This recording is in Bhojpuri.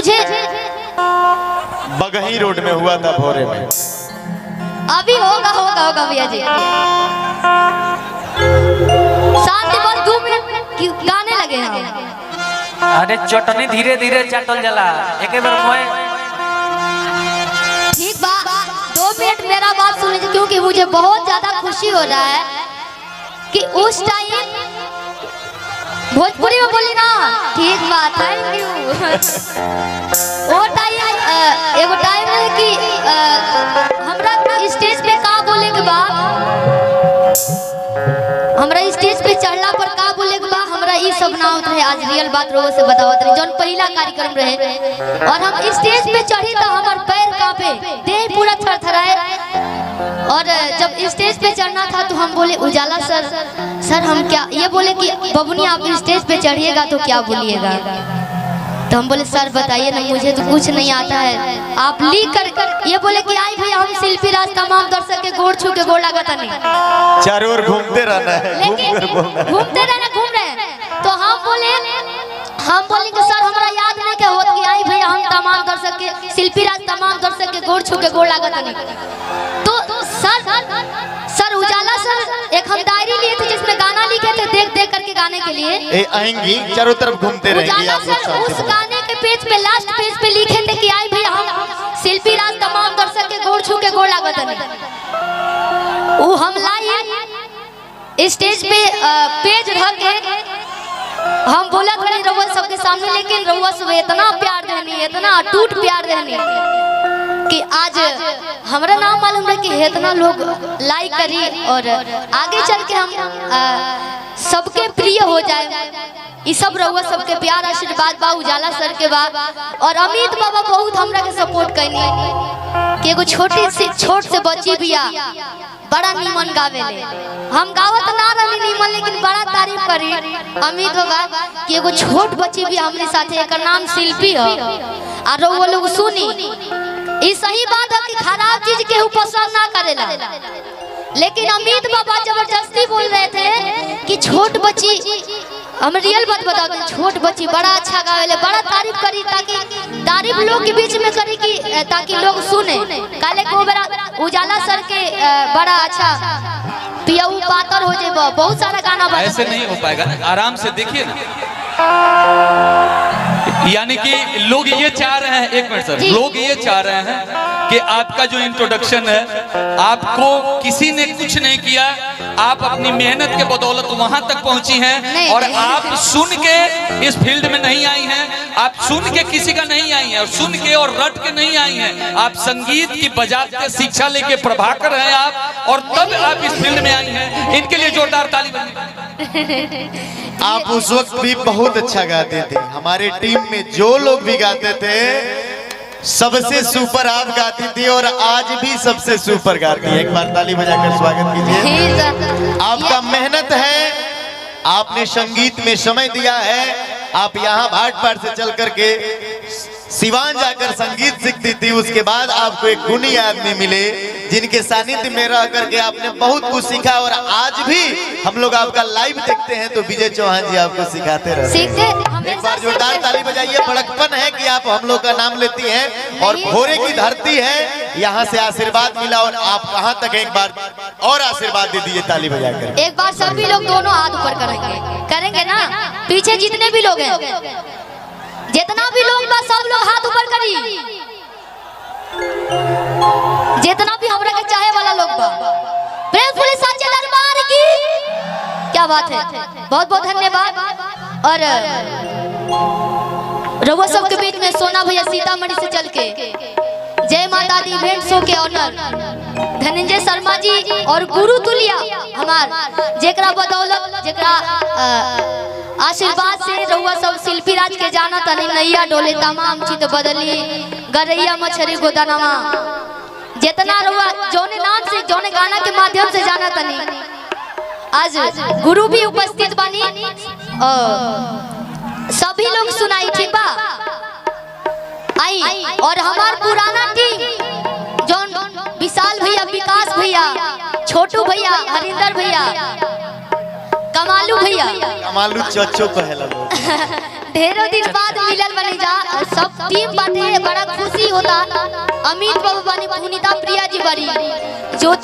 मुझे बगही रोड में हुआ था भोरे में। अभी होगा भैया जी। शांति बस 2 मिनट गाने लगे हैं। अरे चटनी धीरे धीरे चटल जला एक बार मोए। ठीक बात 2 मिनट मेरा बात सुन लीजिए, क्योंकि मुझे बहुत ज्यादा खुशी हो रहा है कि उस टाइम भोजपुरी में बोली ना। ठीक बात, थैंक यू। वो टाइम एगो टाइम है कि हमरा स्टेज पे का बोले के बाद, हमरा स्टेज पे चढ़ला पर का बोले के बाद हमरा ई सब ना होत रहे। आज रियल बात रोज से बतावत रहे, जौन पहला कार्यक्रम रहे और हम स्टेज पे चढ़ी तो हमार पैर कांपे, देह पूरा थरथराए। और जब स्टेज पे चढ़ना था तो हम बोले उजाला सर हम क्या, ये बोले कि बबुनी आप स्टेज पे चढ़िएगा तो क्या बोलिएगा। तो हम बोले सर बताइए ना, मुझे तो कुछ नहीं आता है, आप लिख कर। ये बोले कि आई भैया हम शिल्पी राज तमाम दर्शक के गोड़ छू के गोड़ लागता नहीं, चारों ओर घूमते रहना है, घूमते रहना, घूम रहे हैं। तो हम बोले कि सर हमरा याद नहीं क्या होत कि आई भैया हम तमाम दर्शक के शिल्पी राज तमाम दर्शक के गोड़ छू के गोड़ लागता नहीं। तो सर उजाला सर एक हम डायरी लिए थे जिसमें गाना लिखे थे, देख करके गाने के लिए आएंगी चारों तरफ घूमते रहेंगे आप लोग। सर उस गाने के पेज पे लास्ट पेज पे लिखे थे कि आई भैया हम शिल्पी राज तमाम दर्शक के गोड़ छू के गोड़ लागत नहीं। वो हम लाई स्टेज पे पेज रख के हम बोला खड़ी रउआ सबके सामने, लेकिन रउआ सब इतना प्यार देनी, इतना अटूट प्यार देनी कि आज हमरा नाम मालूम है कि इतना लोग लाइक करी और आगे चल के हम सबके प्रिय हो जाए। ये सब रउआ सबके प्यार आशीर्वाद बा, उजाला सर के बा। और अमित बाबा बहुत हमरा के सपोर्ट करनी कि एगो छोट से बच्ची बिया बड़ा नीमन गावेले। हम गावत ना रही नीमन, लेकिन बड़ा तारीफ करी अमित बाबा कि एगो छोट बच्ची भी हमरे साथे, एकर नाम शिल्पी है। और वो लोग सुनी, ये सही बात है कि खराब चीज केहू पसंद ना करेला, लेकिन अमित बाबा जबरदस्ती बोल रहे थे कि छोट बच्ची, हम रियल बात बताते हैं, छोट बच्ची बड़ा अच्छा गावेले, बड़ा तारीफ करी, ताकि तारीफ लोग के बीच में करी कि ताकि लोग सुने। काले को बेरा उजाला सर के बड़ा अच्छा पियाऊ पातर हो जाए, बहुत सारा गाना बना। ऐसे नहीं हो पाएगा, आराम से देखिए ना। यानी कि लोग ये चाह रहे हैं, एक मिनट सर, लोग ये चाह रहे हैं कि आपका जो इंट्रोडक्शन है, आपको किसी ने कुछ नहीं किया, आप अपनी मेहनत के बदौलत वहां तक पहुंची हैं। और आप सुन के इस फील्ड में नहीं आई हैं, आप सुन के किसी का नहीं आई हैं, और सुन के और रट के नहीं आई हैं। आप संगीत की बजाते शिक्षा लेके प्रभाकर हैं आप, और तब आप इस फील्ड में आई हैं। इनके लिए जोरदार ताली बजाइए। आप उस वक्त भी बहुत अच्छा गाते थे, हमारे टीम में जो लोग भी गाते थे सबसे सुपर आप गाती थी, और आज भी सबसे सुपर गाती है। एक बार ताली बजाकर स्वागत कीजिए। आपका मेहनत है, आपने संगीत में समय दिया है। आप यहाँ भाटपाड़ से चल करके सिवान जाकर संगीत सीखती थी, उसके बाद आपको एक गुणी आदमी मिले जिनके सानिध्य में रह करके आपने बहुत कुछ सीखा। और आज भी हम लोग आपका लाइव देखते हैं तो विजय चौहान जी आपको सिखाते रहते हैं। एक बार जोरदार ताली बजाइए। बड़कपन है कि आप हम लोग का नाम लेती हैं, और भोरे की धरती है, यहाँ से आशीर्वाद मिला, और आप कहाँ तक एक बार और आशीर्वाद दे दीजिए ताली बजाकर। एक बार सभी लोग दोनों हाथ ऊपर करेंगे ना, पीछे जितने भी लोग हैं, जितना भी लोग बस सब लोग हाथ ऊपर करी, जितना भी हमरा के चाहे वाला लोग बा। प्रेम पुलिस सच्चे दरबार की क्या बात है, बहुत बहुत धन्यवाद। और रउआ सब के बीच में सोना भैया सीतामढ़ी से चल के जय माता दी इवेंट शो के ऑनर धनंजय शर्मा जी और गुरु तुलिया हमार, जेकरा बदौलत जेकरा आशीर्वाद से रउआ सब शिल्पी राज के जाना तनी नैया डोले तमाम चीज बदली गरैया मछरी गोदानामा, जितना रउआ जौने नाम से जौने गाना के माध्यम से जाना तनी। आज गुरु भी उपस्थित बनी, सभी लोग सुनाई, ठीक बा आई। और हमार पुराना टीम जौन विशाल भैया, विकास भैया, छोटू भैया, हरिंदर भैया, कमाल कमालू भैया कमालू चचो कहेला लोग। ढेरों दिन बाद मिलल बनी जा सब टीम बाटे बड़ा खुशी होता। अमित बाबू बानी पुनीता प्रिया जी बड़ी ज्योति